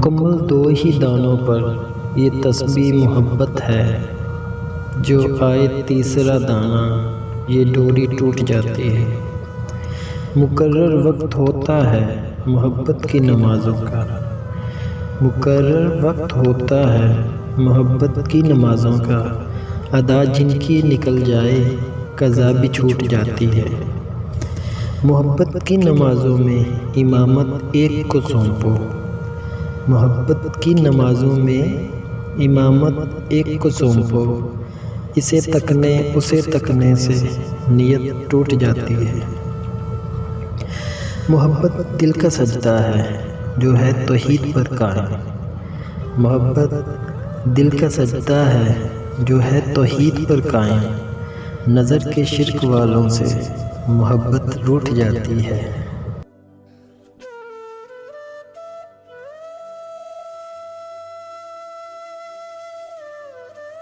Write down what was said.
मुकम्मल दो ही दानों पर ये तस्बीह मोहब्बत है। जो आए तीसरा दाना ये डोरी टूट जाती है। मुकर्रर वक्त होता है मोहब्बत की नमाज़ों का, मुकर्रर वक्त होता है मोहब्बत की नमाज़ों का। अदा जिनकी निकल जाए क़ज़ा भी छूट जाती है। मोहब्बत की नमाज़ों में इमामत एक को सौंपो, मोहब्बत की नमाज़ों में इमामत एक को सौंपो। इसे तकने उसे तकने से नियत टूट जाती है। मोहब्बत दिल का सजदा है जो है तौहीद पर कायम, मोहब्बत दिल का सजदा है जो है तौहीद पर कायम। नज़र के शिर्क वालों से मोहब्बत रूठ जाती है।